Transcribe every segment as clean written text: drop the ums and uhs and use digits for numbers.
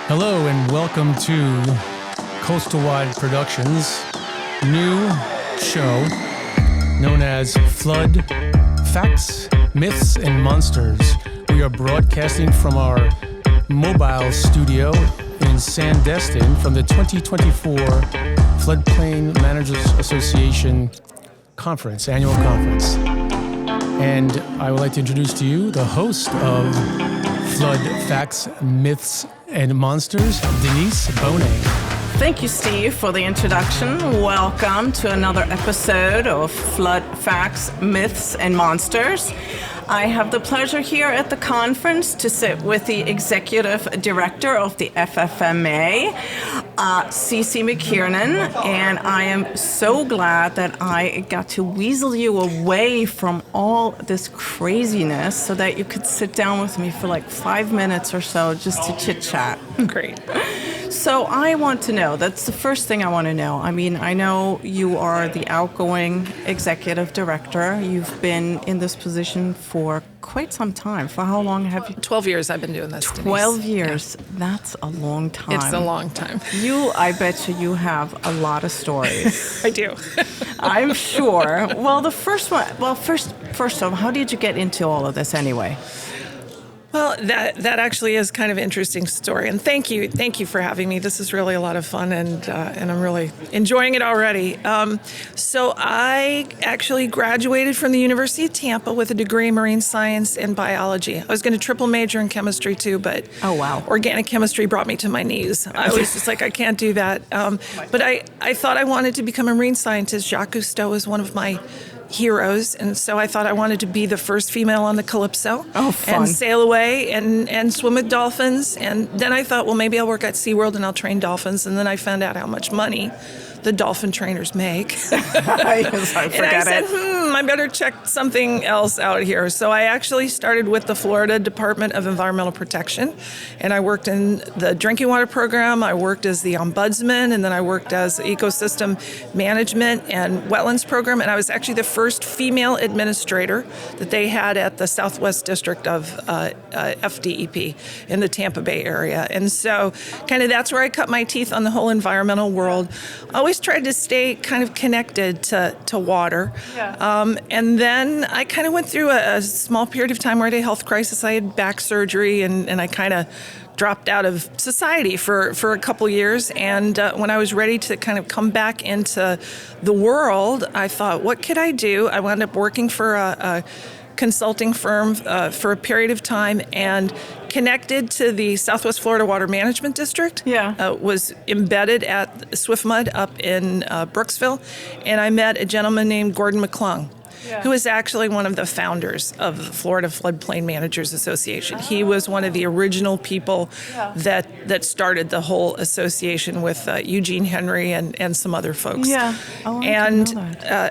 Hello and welcome to Coastal Wide Productions' new show known as Flood Facts, Myths, and Monsters. We are broadcasting from our mobile studio in Sandestin from the 2024 Floodplain Managers Association Conference, annual conference. And I would like to introduce to you the host of Flood Facts, Myths, and Monsters, Denise. Thank you, Steve, for the introduction. Welcome to another episode of Flood Facts, Myths, and Monsters. I have the pleasure here at the conference to sit with the Executive Director of the FFMA, Cece McKiernan, and I am so glad that I got to weasel you away from all this craziness so that you could sit down with me for like 5 minutes or so just to chit-chat. Great. So I want to know, that's the first thing I want to know. I mean, I know you are the outgoing executive director. You've been in this position for quite some time. For how long have you? 12 years I've been doing this, 12 years. Yeah. That's a long time. It's a long time. I bet you have a lot of stories. I do. I'm sure. Well, first off, how did you get into all of this anyway? Well, that actually is kind of an interesting story, and thank you for having me. This is really a lot of fun, and I'm really enjoying it already. So I actually graduated from the University of Tampa with a degree in marine science and biology. I was going to triple major in chemistry too, but organic chemistry brought me to my knees. I was just like, I can't do that. But I thought I wanted to become a marine scientist. Jacques Cousteau is one of my heroes, and so I thought I wanted to be the first female on the Calypso and sail away and swim with dolphins. And then I thought, well, maybe I'll work at SeaWorld and I'll train dolphins. And then I found out how much money the dolphin trainers make. And I said, I better check something else out here. So I actually started with the Florida Department of Environmental Protection, and I worked in the drinking water program. I worked as the ombudsman, and then I worked as ecosystem management and wetlands program, and I was actually the first female administrator that they had at the Southwest District of FDEP in the Tampa Bay area. And so kind of that's where I cut my teeth on the whole environmental world. I always tried to stay kind of connected to water. Yeah. And then I kind of went through a small period of time where I had a health crisis. I had back surgery, and I kind of dropped out of society for a couple years. And when I was ready to kind of come back into the world, I thought, what could I do? I wound up working for a consulting firm for a period of time and connected to the Southwest Florida Water Management District. Yeah. Was embedded at SwiftMud up in Brooksville, and I met a gentleman named Gordon McClung, who is actually one of the founders of the Florida Floodplain Managers Association. He was one of the original people that started the whole association with Eugene Henry and some other folks. Yeah. And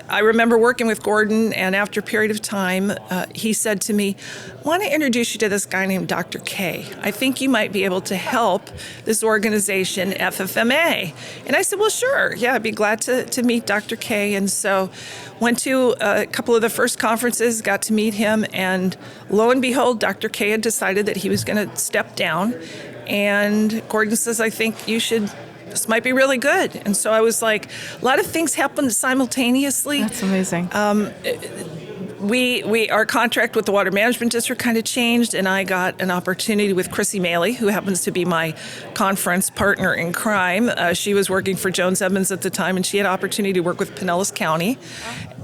I remember working with Gordon, and after a period of time, he said to me, I want to introduce you to this guy named Dr. K. I think you might be able to help this organization, FFMA. And I said, well, sure. Yeah, I'd be glad to meet Dr. K. And so went to a couple of the first conferences, got to meet him, and lo and behold, Dr. K had decided that he was going to step down. And Gordon says, I think this might be really good. And so I was like, a lot of things happened simultaneously. That's amazing. Our contract with the Water Management District kind of changed, and I got an opportunity with Chrissy Maley, who happens to be my conference partner in crime. She was working for Jones Edmonds at the time, and she had an opportunity to work with Pinellas County.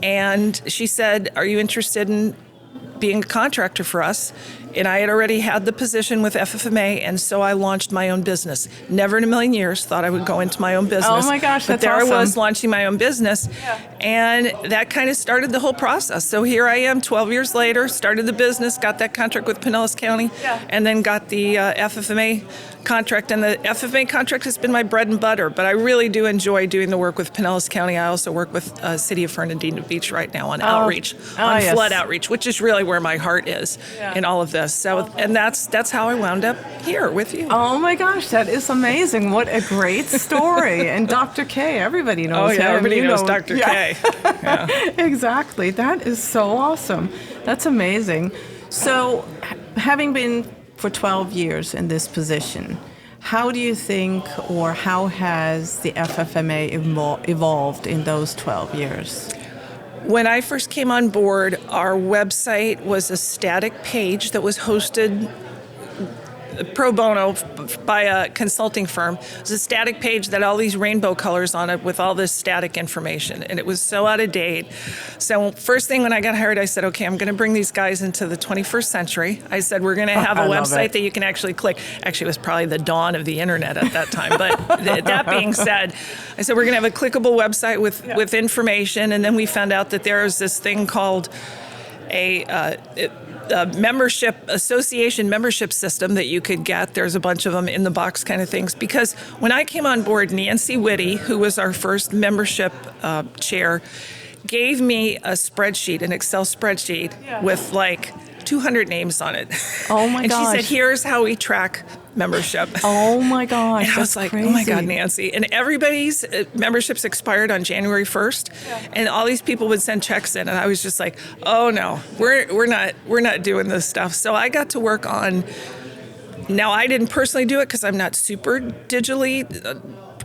And she said, are you interested in being a contractor for us? And I had already had the position with FFMA, and so I launched my own business. Never in a million years thought I would go into my own business. Oh my gosh, that's awesome. But there I was launching my own business, and that kind of started the whole process. So here I am 12 years later, started the business, got that contract with Pinellas County, and then got the FFMA contract. And the FFMA contract has been my bread and butter, but I really do enjoy doing the work with Pinellas County. I also work with City of Fernandina Beach right now on outreach, flood outreach, which is really where my heart is in all of this. So, and that's how I wound up here with you. Oh my gosh, that is amazing. What a great story. And Dr. K, everybody knows him. Everybody knows Dr. K. Yeah. Exactly. That is so awesome. That's amazing. So, having been for 12 years in this position, How do you think, or how has the FFMA evolved in those 12 years? When I first came on board, our website was a static page that was hosted pro bono by a consulting firm. It was a static page that had all these rainbow colors on it with all this static information, and it was so out of date. So first thing when I got hired, I said, okay, I'm going to bring these guys into the 21st century. I said, we're going to have a website that you can actually click. Actually, it was probably the dawn of the internet at that time, but that being said, I said, we're going to have a clickable website with information, and then we found out that there was this thing called a association membership system that you could get. There's a bunch of them in the box kind of things. Because when I came on board, Nancy Whitty, who was our first membership chair, gave me a spreadsheet, an Excel spreadsheet with like 200 names on it. Oh my gosh. And she said, here's how we track membership. Oh my gosh. And I was like, crazy. Oh my God, Nancy. And everybody's memberships expired on January 1st. And all these people would send checks in. And I was just like, oh no, we're not doing this stuff. So I got to work on, now I didn't personally do it because I'm not super digitally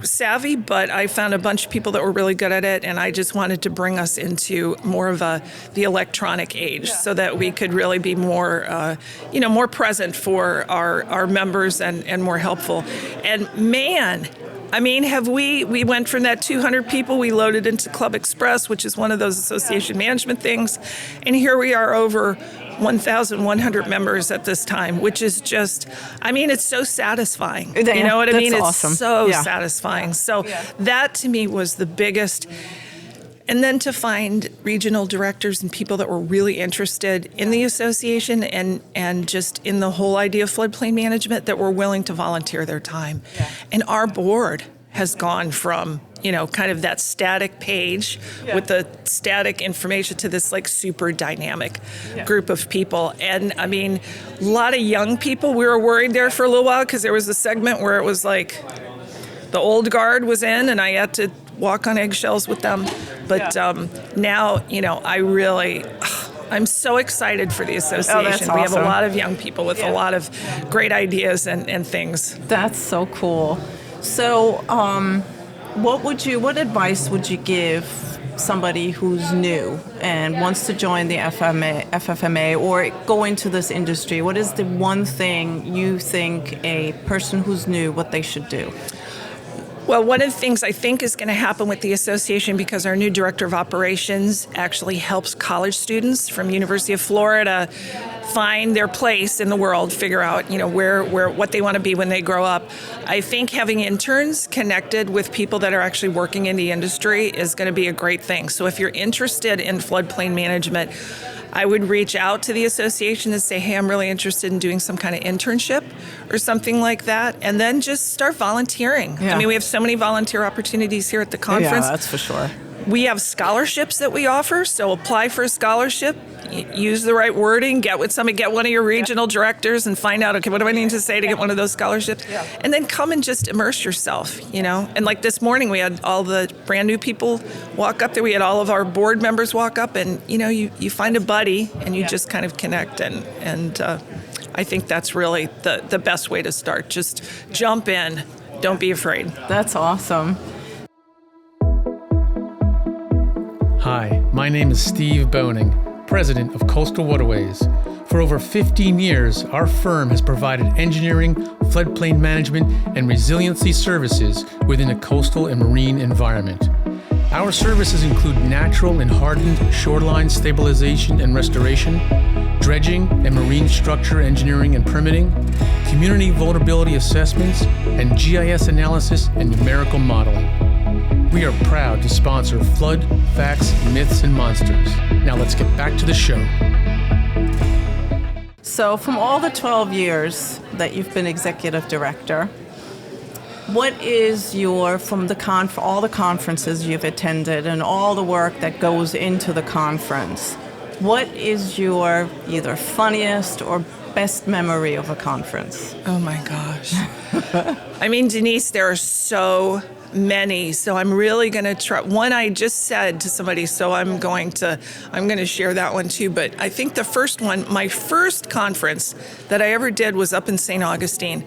savvy, but I found a bunch of people that were really good at it, and I just wanted to bring us into more of the electronic age so that we could really be more, more present for our members and more helpful. And man, I mean, we went from that 200 people, we loaded into Club Express, which is one of those association management things, and here we are over 1,100 members at this time, which is just, I mean, it's so satisfying. You know what I mean? Awesome. It's so satisfying. So that to me was the biggest. And then to find regional directors and people that were really interested in the association and just in the whole idea of floodplain management that were willing to volunteer their time. Yeah. And our board has gone from, kind of that static page with the static information to this like super dynamic group of people. And I mean, a lot of young people, we were worried there for a little while because there was a segment where it was like the old guard was in and I had to walk on eggshells with them. But now, I'm so excited for the association. Oh, that's awesome. We have a lot of young people with a lot of great ideas and things. That's so cool. So, what advice would you give somebody who's new and wants to join the FFMA or go into this industry? What is the one thing you think a person who's new, what they should do? Well, one of the things I think is going to happen with the association, because our new director of operations actually helps college students from University of Florida find their place in the world, figure out, where what they want to be when they grow up. I think having interns connected with people that are actually working in the industry is going to be a great thing. So if you're interested in floodplain management, I would reach out to the association and say, hey, I'm really interested in doing some kind of internship or something like that, and then just start volunteering. Yeah. I mean, we have so many volunteer opportunities here at the conference. Yeah, that's for sure. We have scholarships that we offer, so apply for a scholarship, use the right wording, get with somebody, get one of your regional directors and find out, okay, what do I need to say to get one of those scholarships? Yeah. And then come and just immerse yourself, And like this morning, we had all the brand new people walk up there. We had all of our board members walk up, and, you find a buddy and you just kind of connect. And I think that's really the best way to start. Just jump in. Don't be afraid. That's awesome. Hi, my name is Steve Boning, President of Coastal Waterways. For over 15 years, our firm has provided engineering, floodplain management, and resiliency services within a coastal and marine environment. Our services include natural and hardened shoreline stabilization and restoration, dredging and marine structure engineering and permitting, community vulnerability assessments, and GIS analysis and numerical modeling. We are proud to sponsor Flood, Facts, Myths, and Monsters. Now let's get back to the show. So from all the 12 years that you've been executive director, what is from all the conferences you've attended and all the work that goes into the conference, what is your either funniest or best memory of a conference? Oh my gosh. I mean, Denise, there are so many. So I'm really going to try. One I just said to somebody, so I'm going to share that one too. But I think the first one, my first conference that I ever did was up in St. Augustine.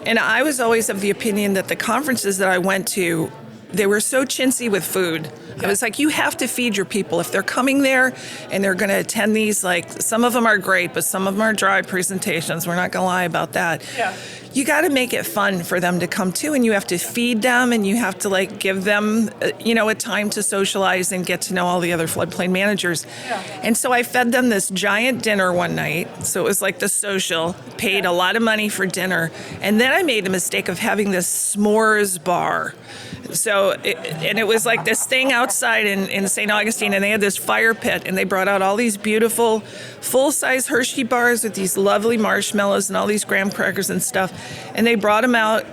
And I was always of the opinion that the conferences that I went to, they were so chintzy with food. I was like, you have to feed your people. If they're coming there and they're going to attend these, like, some of them are great, but some of them are dry presentations. We're not going to lie about that. Yeah. You got to make it fun for them to come to, and you have to feed them, and you have to, like, give them, a time to socialize and get to know all the other floodplain managers. Yeah. And so I fed them this giant dinner one night. So it was like the social, paid a lot of money for dinner. And then I made the mistake of having this s'mores bar. So, it was like this thing outside in St. Augustine, and they had this fire pit, and they brought out all these beautiful full-size Hershey bars with these lovely marshmallows and all these graham crackers and stuff. And they brought them out,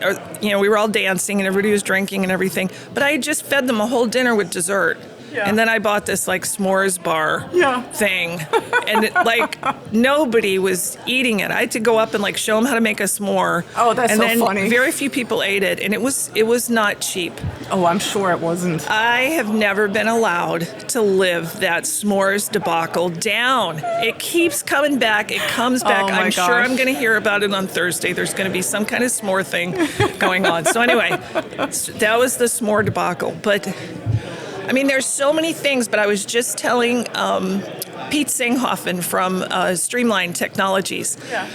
we were all dancing and everybody was drinking and everything. But I had just fed them a whole dinner with dessert. Yeah. And then I bought this like s'mores bar thing, and nobody was eating it. I had to go up and like show them how to make a s'more. Oh, that's and so then funny. Very few people ate it, and it was not cheap. Oh, I'm sure it wasn't. I have never been allowed to live that s'mores debacle down. It keeps coming back. It comes back. Oh, my I'm sure gosh. I'm going to hear about it on Thursday. There's going to be some kind of s'more thing going on. So anyway, that was the s'more debacle. But I mean, there's so many things, but I was just telling Pete Singhoffen from Streamline Technologies. Yeah.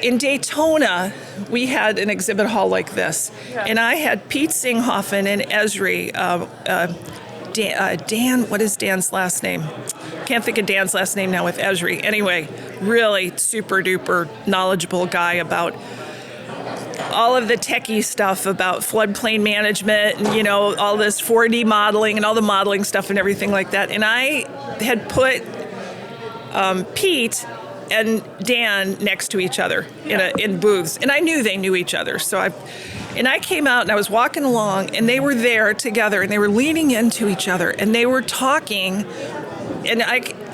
In Daytona, we had an exhibit hall like this, and I had Pete Singhoffen and Esri, Dan, what is Dan's last name? Can't think of Dan's last name now with Esri. Anyway, really super duper knowledgeable guy about all of the techie stuff about floodplain management and, all this 4D modeling and all the modeling stuff and everything like that. And I had put Pete and Dan next to each other in booths. And I knew they knew each other. So I came out and I was walking along and they were there together and they were leaning into each other and they were talking. And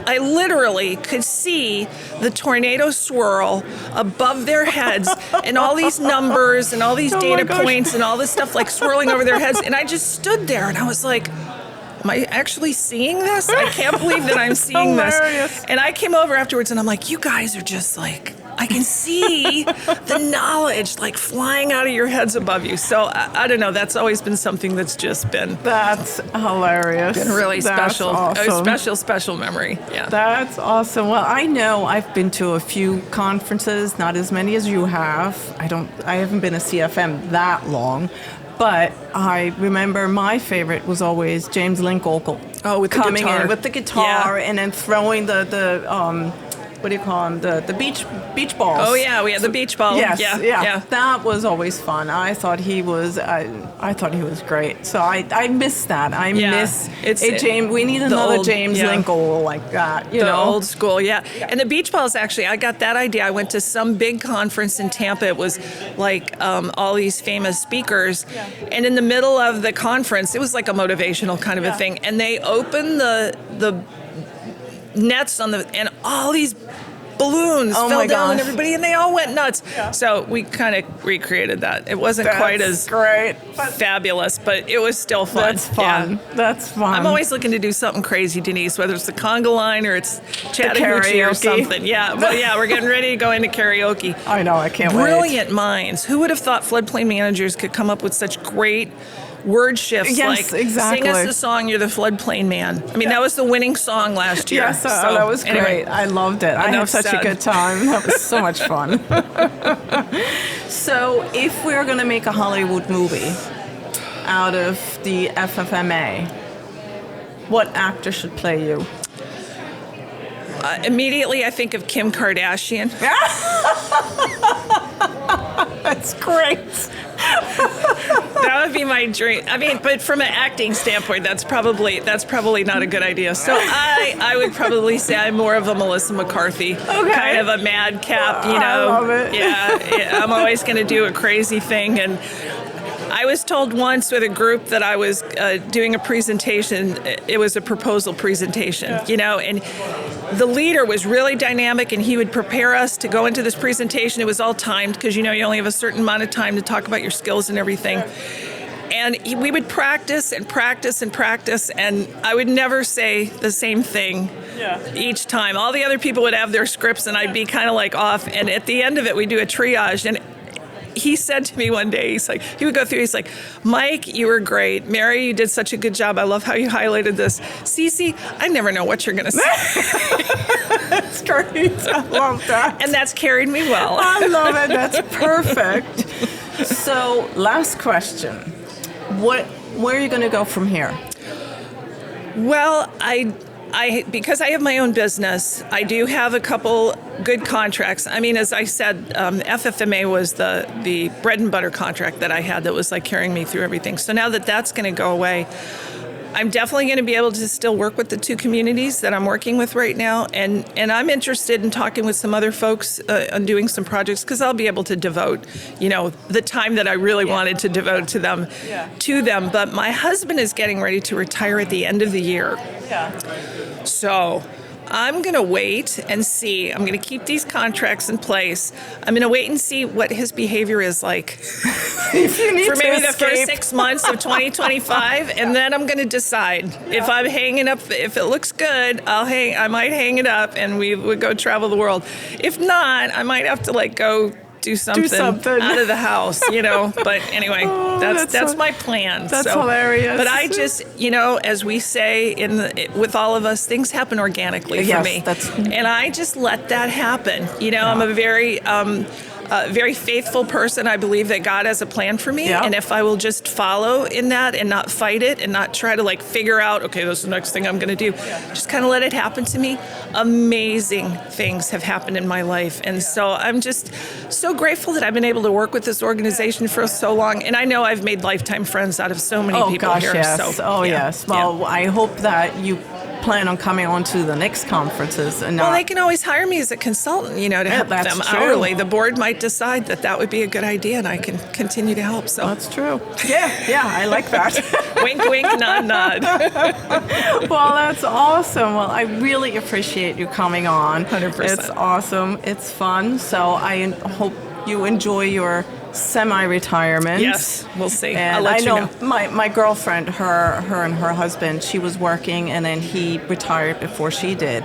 I literally could see the tornado swirl above their heads and all these numbers and all these data points and all this stuff like swirling over their heads. And I just stood there and I was like, am I actually seeing this? I can't believe that I'm seeing this. And I came over afterwards and I'm like, you guys are just like, I can see the knowledge like flying out of your heads above you. So I don't know. That's always been something that's just been. That's hilarious. Been really special. Awesome. A special memory. Yeah. That's awesome. Well, I know I've been to a few conferences, not as many as you have. I haven't been a CFM that long. But I remember my favorite was always James Linkokel. Oh, with the coming guitar. in with the guitar Yeah. and then throwing the what do you call them? The beach balls. Oh yeah, we had the beach ball. Yes, Yeah. That was always fun. I thought he was great. So I miss that. I miss James. We need another James Linkokel like that. The old school, yeah. And the beach balls, actually, I got that idea. I went to some big conference in Tampa. It was like all these famous speakers, and in the middle of the conference, it was like a motivational kind of a thing, and they opened the nets and all these balloons fell down on everybody and they all went nuts. Yeah. So we kind of recreated that. It wasn't quite as fabulous, but it was still fun. That's fun. Yeah. That's fun. I'm always looking to do something crazy, Denise, whether it's the conga line or it's Chattahoochee or something. Yeah, we're getting ready to go into karaoke. I know, I can't wait. Brilliant minds. Who would have thought floodplain managers could come up with such great word shifts exactly. Sing us the song, You're the Floodplain Man. I mean, that was the winning song last year. Yes, that was great. Anyway, I loved it. I had such a good time. That was so much fun. So if we're going to make a Hollywood movie out of the FFMA, what actor should play you? Immediately, I think of Kim Kardashian. That's great. That would be my dream. I mean, but from an acting standpoint, that's probably not a good idea. So I would probably say I'm more of a Melissa McCarthy, kind of a madcap, I love it. Yeah, I'm always going to do a crazy thing. And I was told once with a group that I was doing a presentation. It was a proposal presentation, and the leader was really dynamic, and he would prepare us to go into this presentation. It was all timed because, you only have a certain amount of time to talk about your skills and everything. And we would practice and practice and practice, and I would never say the same thing each time. All the other people would have their scripts, and I'd be kind of like off. And at the end of it, we'd do a triage, and he said to me one day, he would go through, he's like, Mike, you were great. Mary, you did such a good job. I love how you highlighted this. Cece, I never know what you're going to say. That's great. I love that. And that's carried me well. I love it. That's perfect. So, last question. Where are you going to go from here? Well, I because I have my own business, I do have a couple good contracts. I mean, as I said, FFMA was the bread and butter contract that I had that was like carrying me through everything. So now that that's going to go away, I'm definitely going to be able to still work with the two communities that I'm working with right now. And I'm interested in talking with some other folks on doing some projects, because I'll be able to devote, the time that I really wanted to devote to them. But my husband is getting ready to retire at the end of the year. So I'm going to wait and see. I'm going to keep these contracts in place. I'm going to wait and see what his behavior is like for maybe the first 6 months of 2025, and then I'm going to decide if I'm hanging up. If it looks good, I might hang it up, and we would go travel the world. If not, I might have to go do something out of the house, But anyway, that's my plan. That's hilarious. But I just, as we say with all of us, things happen organically for me. And I just let that happen. I'm a very faithful person. I believe that God has a plan for me. And if I will just follow in that and not fight it and not try to figure out, okay, this is the next thing I'm going to do. Just kind of let it happen to me. Amazing things have happened in my life. And so I'm just so grateful that I've been able to work with this organization for so long. And I know I've made lifetime friends out of so many people here. Yes. So, yes. Well, I hope that you plan on coming on to the next conferences. And well, they can always hire me as a consultant, to help them hourly. The board might decide that would be a good idea, and I can continue to help. So that's true. Yeah, I like that. Wink, wink, nod, nod. Well, that's awesome. Well, I really appreciate you coming on. 100%. It's awesome. It's fun. So I hope you enjoy your semi-retirement. Yes, we'll see. And I'll let you know. My girlfriend, her and her husband, she was working, and then he retired before she did.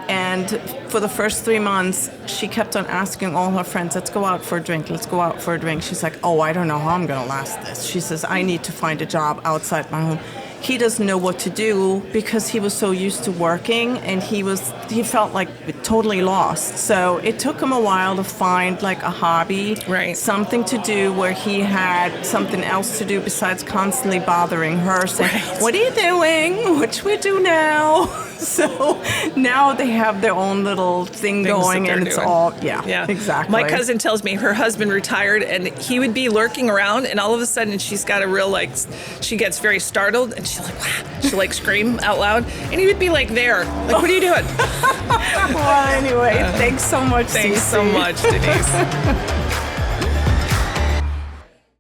And for the first 3 months, she kept on asking all her friends, let's go out for a drink, let's go out for a drink. She's like, I don't know how I'm going to last this. She says, I need to find a job outside my home. He doesn't know what to do because he was so used to working, and he felt totally lost. So it took him a while to find a hobby, something to do where he had something else to do besides constantly bothering her, saying, what are you doing? What should we do now? So now they have their own little thing going, and it's all, exactly. My cousin tells me her husband retired, and he would be lurking around, and all of a sudden she's got a real, she gets very startled, and she's like, wow. She'll scream out loud, and he would be there. What are you doing? Well, anyway, thanks so much, Thanks Cece. so much, Denise.